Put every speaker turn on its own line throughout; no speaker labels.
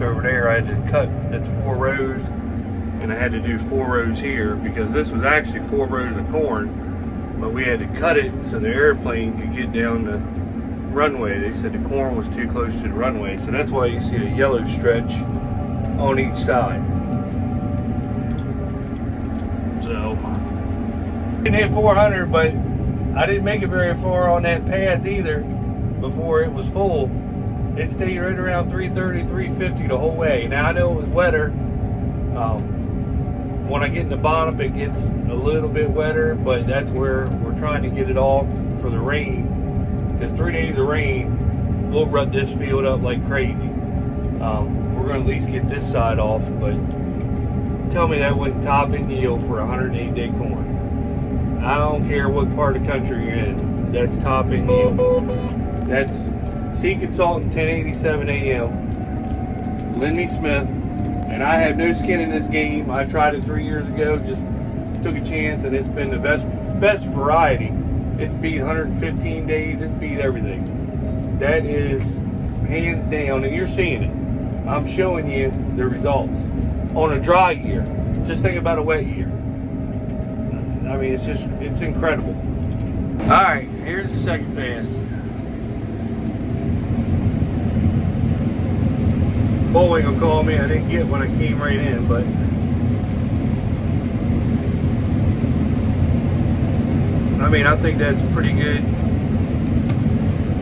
over there. I had to cut, that's 4 rows, and I had to do 4 rows here because this was actually 4 rows of corn, but we had to cut it so the airplane could get down the runway. They said the corn was too close to the runway, so that's why you see a yellow stretch on each side. So didn't hit 400, but I didn't make it very far on that pass either before it was full. It stayed right around 330, 350 the whole way. Now I know it was wetter. When I get in the bottom, it gets a little bit wetter, but that's where we're trying to get it off for the rain. Because 3 days of rain will rut this field up like crazy. We're going to at least get this side off, but tell me that wouldn't top in yield for 108-day corn. I don't care what part of the country you're in, that's top in yield. That's Sea Consultant 1087 AM, Lindy Smith, and I have no skin in this game. I tried it 3 years ago, just took a chance, and it's been the best variety. It's beat 115 days, it's beat everything. That is hands down, and you're seeing it. I'm showing you the results. On a dry year, just think about a wet year. I mean, it's incredible. All right, here's the second pass. Bull ain't gonna call me. I didn't get when I came right in, but I mean, I think that's pretty good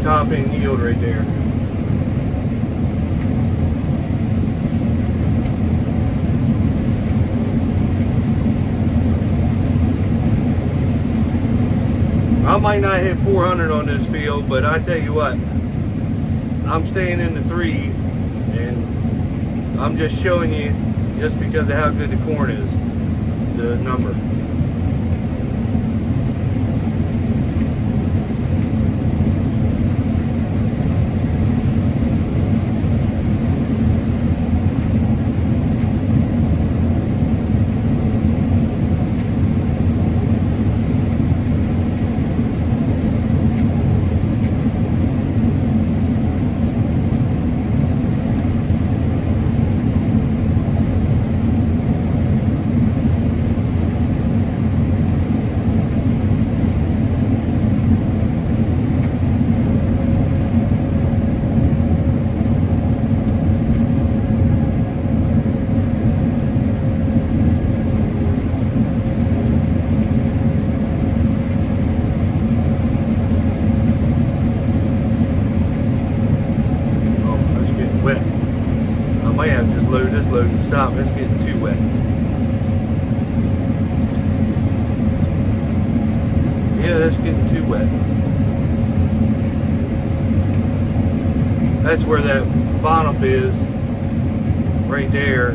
top end yield right there. I might not hit 400 on this field, but I tell you what, I'm staying in the threes, and I'm just showing you, just because of how good the corn is, the number. Load and stop. It's getting too wet. Yeah, that's getting too wet. That's where that bottom is, right there.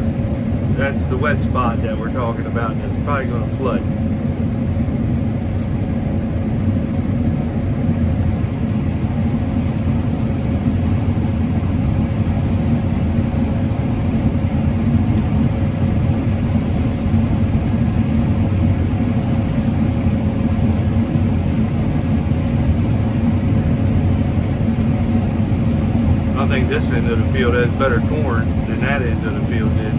That's the wet spot that we're talking about, and it's probably going to flood. I think this end of the field has better corn than that end of the field did.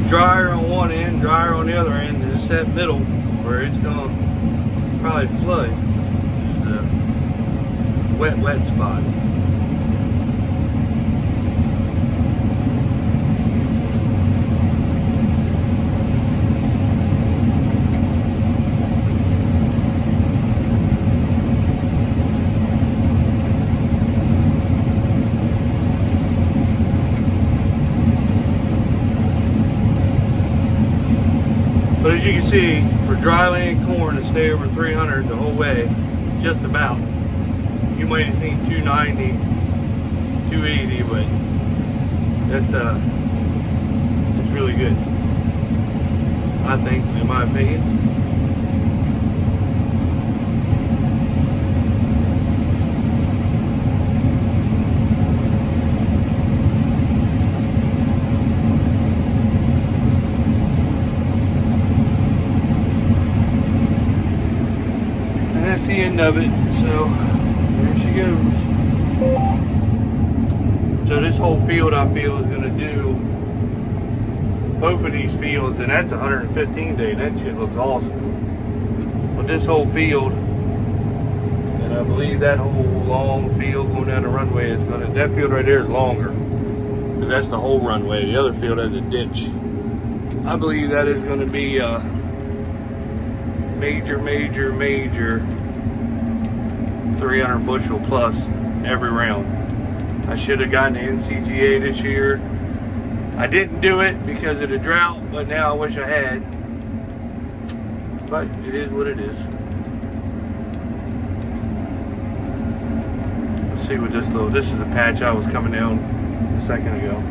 Drier on one end, drier on the other end. Just that middle where it's going to probably flood is the wet spot. But as you can see, for dry land corn to stay over 300 the whole way, just about, You might have seen 290, 280, but it's really good. I think, in my opinion. And that's the end of it. So there she goes. So this whole field, I feel, is going to do both of these fields, and that's 115 day. That shit looks awesome. But this whole field, and I believe that whole long field going down the runway is going to, that field right there is longer, because that's the whole runway. The other field has a ditch. I believe that is going to be a major 300 bushel plus every round. I should have gotten the NCGA this year. I didn't do it because of the drought, but now I wish I had. But it is what it is. Let's see what this is the patch I was coming down a second ago.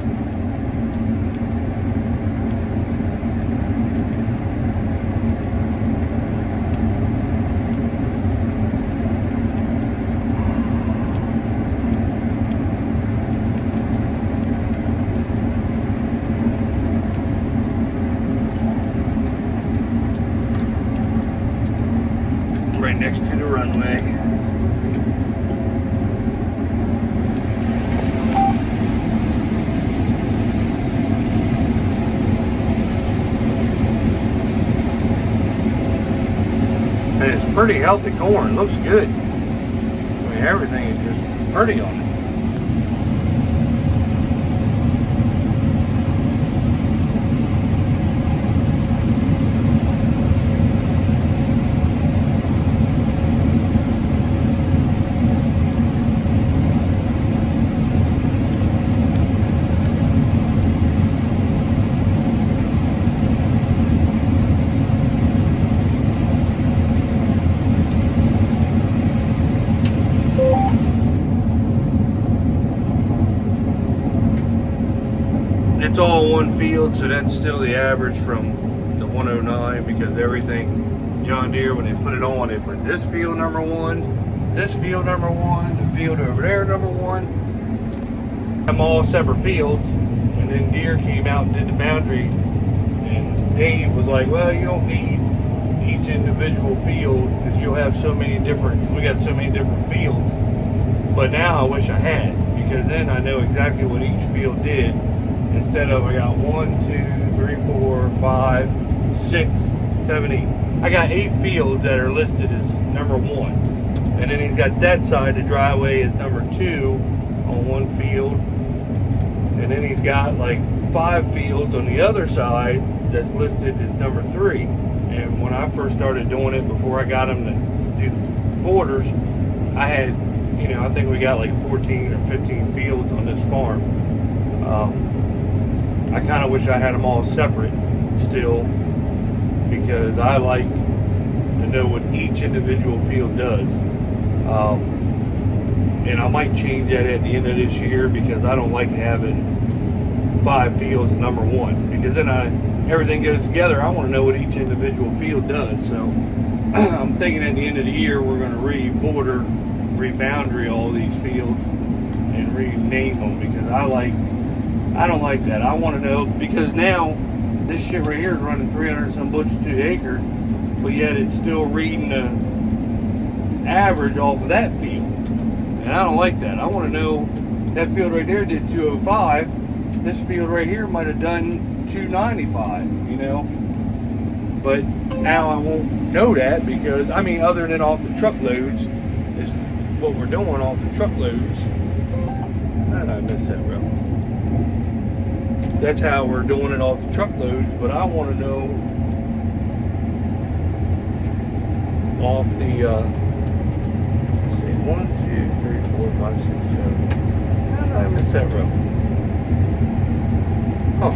Right next to the runway. And it's pretty healthy corn. Looks good. I mean, everything is just pretty on it. It's all one field, so that's still the average from the 109, because everything John Deere, when they put it on, they put this field number 1, this field number 1, the field over there number 1. I'm all separate fields, and then Deere came out and did the boundary, and Dave was like, well, you don't need each individual field because you'll have so many different, we got so many different fields. But now I wish I had, because then I know exactly what each field did. Instead of, I got 1, 2, 3, 4, 5, 6, 7, 8. I got 8 fields that are listed as number 1. And then he's got that side, the driveway, is number 2 on one field. And then he's got like 5 fields on the other side that's listed as number 3. And when I first started doing it, before I got him to do the borders, I had, you know, I think we got like 14 or 15 fields on this farm. I kind of wish I had them all separate still, because I like to know what each individual field does. And I might change that at the end of this year, because I don't like having 5 fields at number 1, because then everything goes together. I want to know what each individual field does. So I'm thinking at the end of the year we're going to re-border, re-boundary all these fields and rename them, because I don't like that. I want to know, because now this shit right here is running 300 some bushels to the acre, but yet it's still reading the average off of that field. And I don't like that. I want to know that field right there did 205. This field right here might have done 295, you know. But now I won't know that, because, I mean, other than off the truckloads, is what we're doing off the truckloads. How did I miss that row? That's how we're doing it off the truckloads, but I want to know off the, let's see, 1, 2, 3, 4, 5, 6, 7. How did I miss that row? Oh.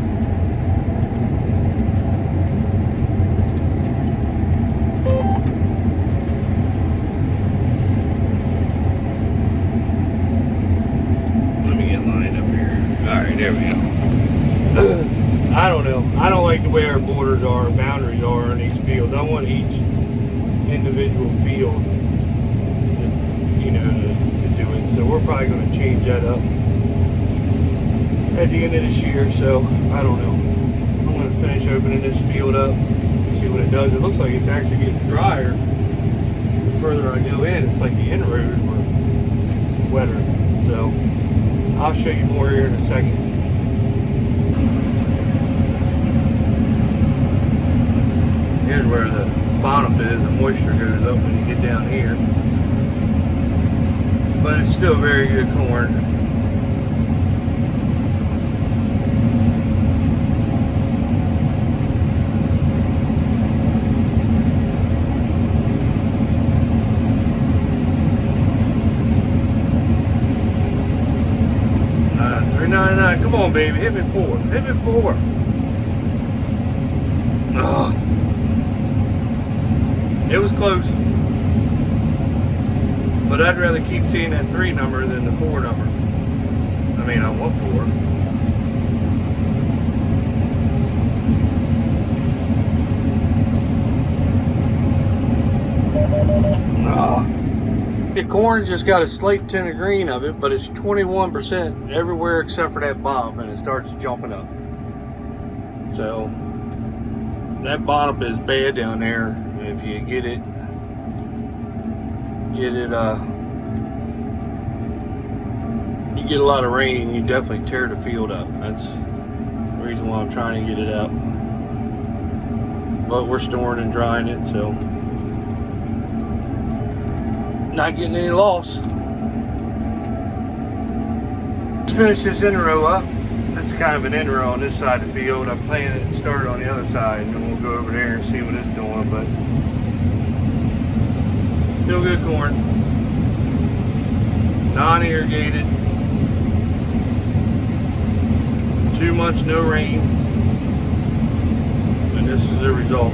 I don't like the way our borders are, boundaries are on each field. I want each individual field, to do it. So we're probably going to change that up at the end of this year. So I don't know. I'm going to finish opening this field up, see what it does. It looks like it's actually getting drier the further I go in. It's like the inroads were wetter. So I'll show you more here in a second. Here's where the bottom is. The moisture goes up when you get down here. But it's still very good corn. $3.99. Come on, baby. Hit me 4. Hit me 4. Ugh. It was close, but I'd rather keep seeing that 3 number than the 4 number. I mean, I want 4. The corn's just got a slate tint of green of it, but it's 21% everywhere except for that bottom, and it starts jumping up. So that bottom is bad down there. If you get it, you get a lot of rain, you definitely tear the field up. That's the reason why I'm trying to get it out. But we're storing and drying it, so not getting any loss. Let's finish this in-row up. This is kind of an in-row on this side of the field. I'm planning to start on the other side, and then we'll go over there and see what it's doing. But still good corn. Non-irrigated. 2 months no rain. And this is the result.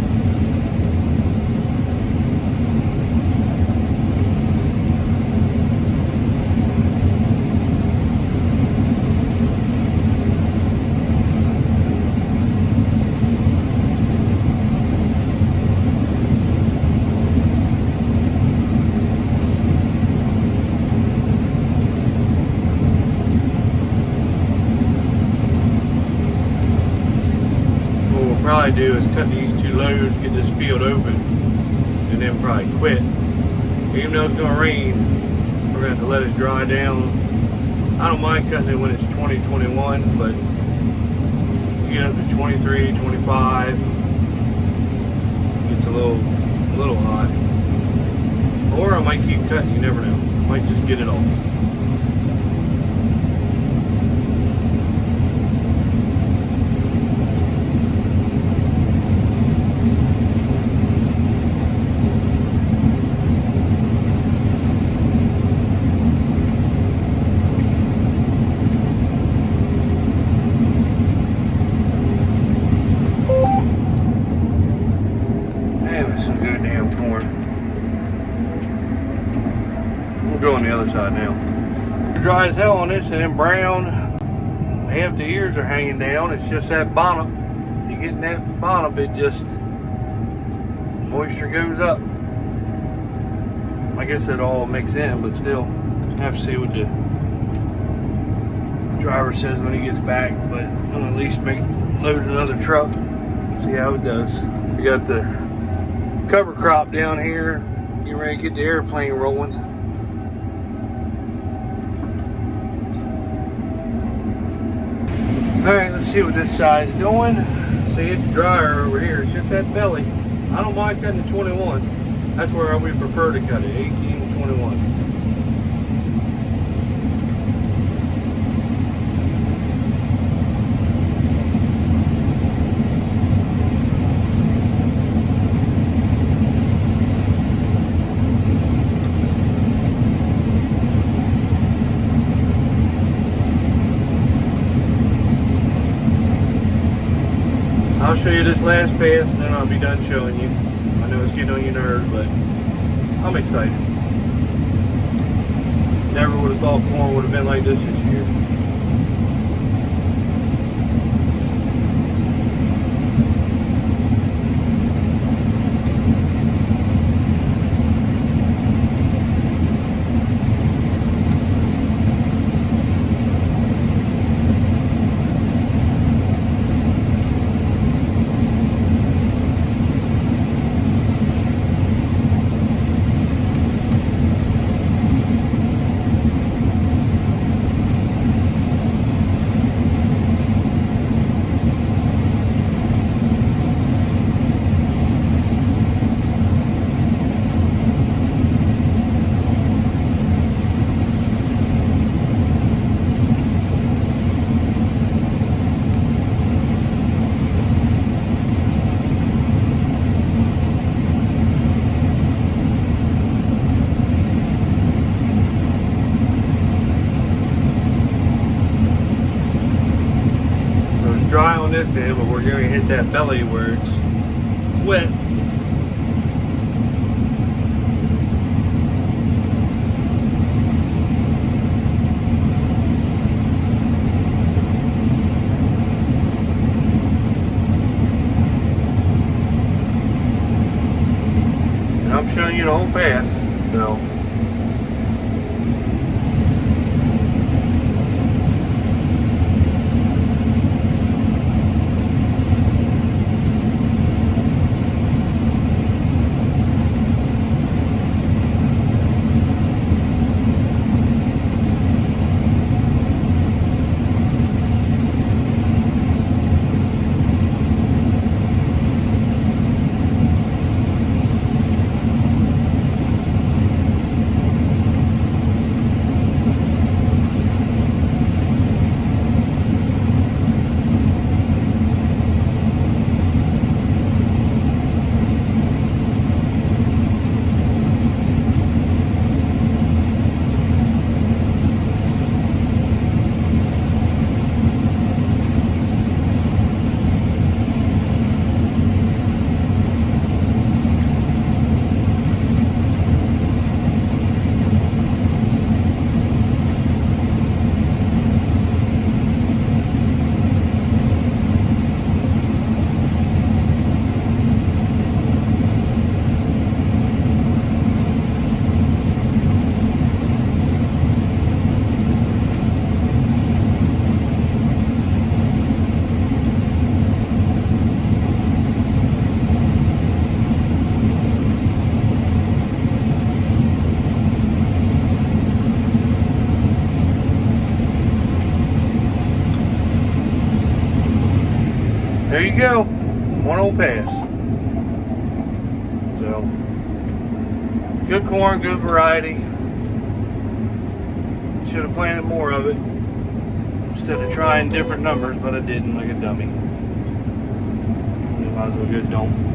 Probably do is cut these 2 loads, get this field open, and then probably quit. Even though it's going to rain, we're going to have to let it dry down. I don't mind cutting it when it's 20, 21, but you get up to 23, 25, it's a little hot. Or I might keep cutting, you never know. I might just get it off. Go on the other side now. Dry as hell on this, and then brown. Half the ears are hanging down. It's just that bottom. You get in that bottom, it just moisture goes up. I guess it all mixes in, but still, I have to see what the driver says when he gets back. But I'll at least load another truck and see how it does. We got the cover crop down here. Getting ready to get the airplane rolling. Alright, let's see what this side's doing. See, it's drier over here. It's just that belly. I don't mind cutting the 21. That's where we prefer to cut it, 18 to 21. I'll show you this last pass and then I'll be done showing you. I know it's getting on your nerves, but I'm excited. Never would have thought corn would have been like this year. this end, but we're going to hit that belly where it's wet. And I'm showing you the whole pass, so. There you go, one old pass. So, good corn, good variety. Should have planted more of it instead of trying different numbers, but I didn't like a dummy. Might as well good don't.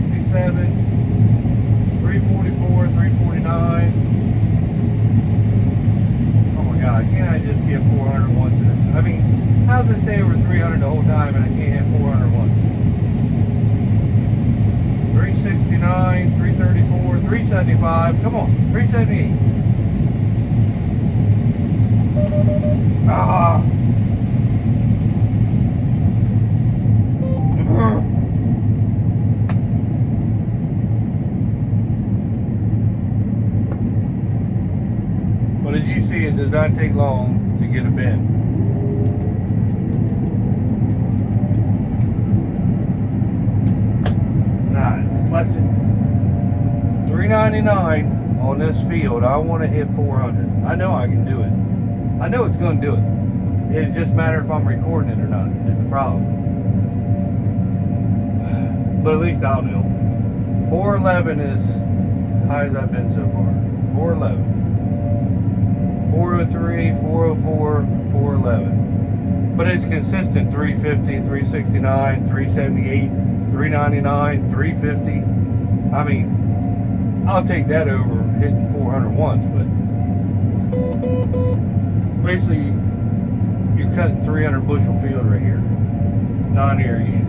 367, 344, 349. Oh my God, can't I just get 400 once in this? I mean, how's it stay over 300 the whole time and I can't hit 400 once? 369, 334, 375. Come on, 378. Ah. But as you see, it does not take long to get a bend. Less than $3.99 on this field. I want to hit 400. I know I can do it. I know it's going to do it. It just matters if I'm recording it or not. Is the problem. But at least I'll know. 411 is high as I've been so far. 411, 403, 404, 411. But it's consistent. 350, 369, 378. 399, 350. I mean, I'll take that over hitting 400 once, but basically you're cutting 300 bushel field right here, non-irrigated.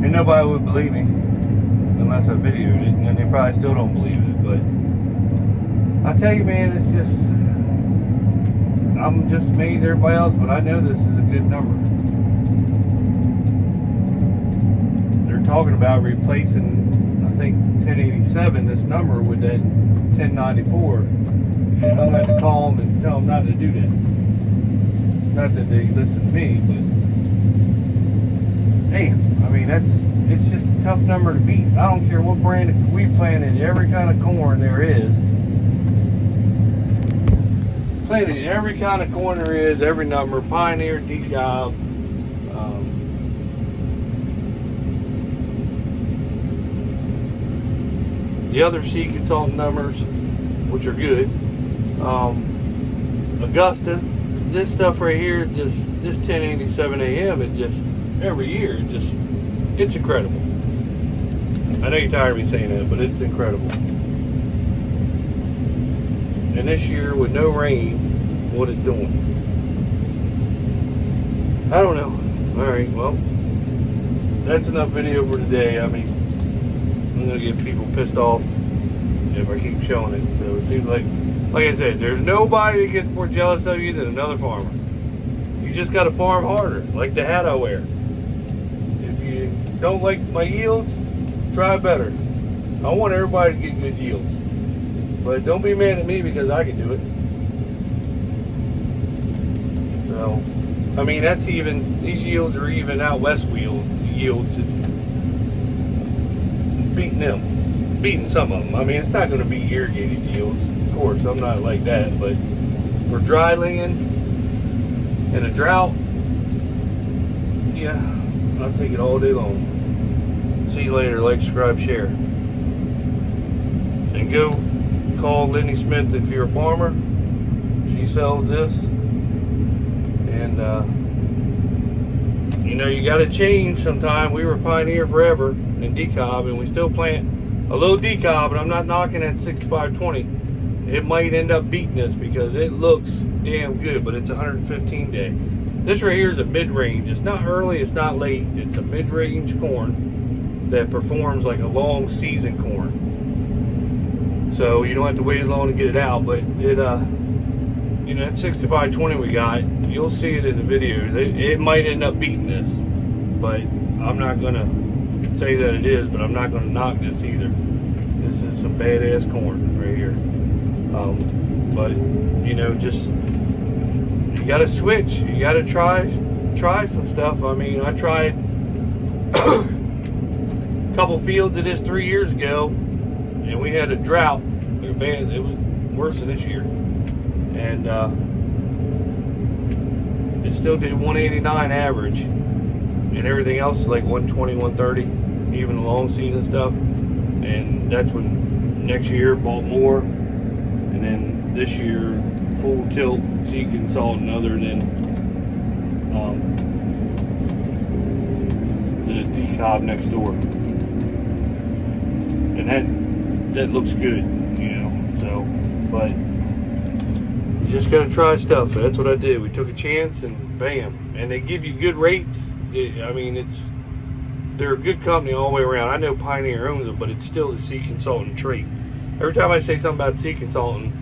And nobody would believe me unless I videoed it, and they probably still don't believe it. But I tell you, man, it's just, I'm just amazed everybody else, but I know this is a good number. They're talking about replacing, I think, 1087, this number, with that 1094. And I'm going to have to call them and tell them not to do that. Not that they listen to me, but hey, I mean, it's just a tough number to beat. I don't care what brand we planted, every kind of corn there is. Planted every kind of corn there is, every number, Pioneer, DeKalb, the other seed consultant numbers, which are good. Augusta, this stuff right here, this 1087 AM, it just, every year, it's incredible. I know you're tired of me saying that, but it's incredible. And this year, with no rain, what it's doing, I don't know. Alright, well, that's enough video for today. I mean, I'm going to get people pissed off if I keep showing it. So it seems like I said, there's nobody that gets more jealous of you than another farmer. You just got to farm harder, like the hat I wear. If you don't like my yields, try better. I want everybody to get good yields. But don't be mad at me because I can do it. So, I mean, that's even, these yields are even out west yields. It's beating them. Beating some of them. I mean, it's not going to be irrigated yields. Of course, I'm not like that. But for dry land and a drought, yeah, I'll take it all day long. See you later. Like, subscribe, share. And go call Lenny Smith if you're a farmer. She sells this. And, you know, you got to change sometime. We were Pioneer forever in DeKalb, and we still plant a little DeKalb, but I'm not knocking at 6520. It might end up beating this because it looks damn good, but it's 115 day. This right here is a mid-range. It's not early, it's not late. It's a mid-range corn that performs like a long season corn. So you don't have to wait as long to get it out, but it, you know, that 6520 we got, you'll see it in the video. It might end up beating this, but I'm not gonna say that it is, but I'm not gonna knock this either. This is some badass corn right here. But you know, just, you gotta switch. You gotta try some stuff. I mean, I tried a couple fields of this 3 years ago, and we had a drought. It was worse than this year, and it still did 189 average, and everything else is like 120, 130, even the long season stuff. and that's when next year bought more, and then this year full tilt sea consultant other than the decob next door, and that looks good, you know. So, but you just gotta try stuff. That's what I did. We took a chance and bam, and they give you good rates. I mean, they're a good company all the way around. I know Pioneer owns them, but it's still the Sea Consultant trait. Every time I say something about Sea Consultant,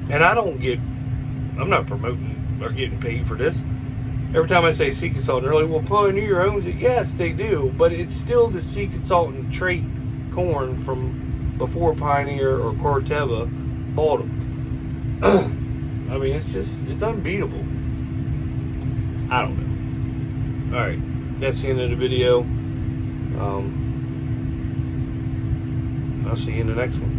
and I'm not promoting or getting paid for this. Every time I say Sea Consultant, they're like, well, Pioneer owns it. Yes, they do, but it's still the Sea Consultant trait corn from before Pioneer or Corteva bought them. I mean, it's unbeatable. I don't know. All right, that's the end of the video. I'll see you in the next one.